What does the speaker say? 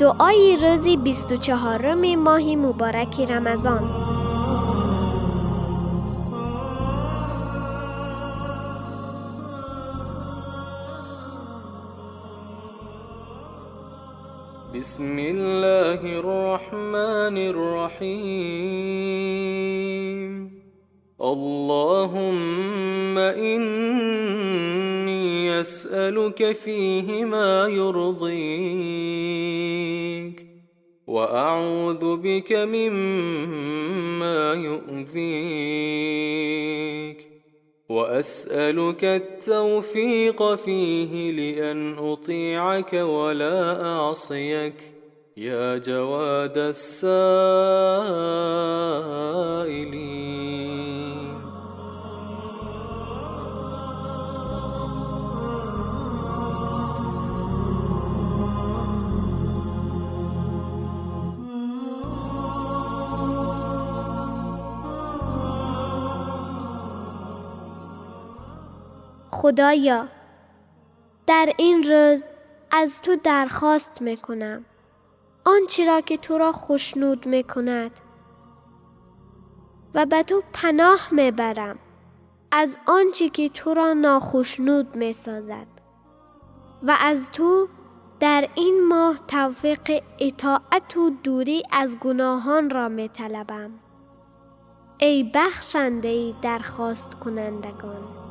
دعای روز 24 ماه مبارک رمضان. بسم الله الرحمن الرحيم. اللهم إني أسألك فيه ما يرضيك وأعوذ بك مما يؤذيك وأسألك التوفيق فيه لأن أطيعك ولا أعصيك يا جواد السائلين. خدایا، در این روز از تو درخواست میکنم آنچه را که تو را خوشنود میکند و به تو پناه میبرم از آنچه که تو را ناخوشنود میسازد و از تو در این ماه توفیق اطاعت و دوری از گناهان را میطلبم. ای بخشنده درخواست کنندگان.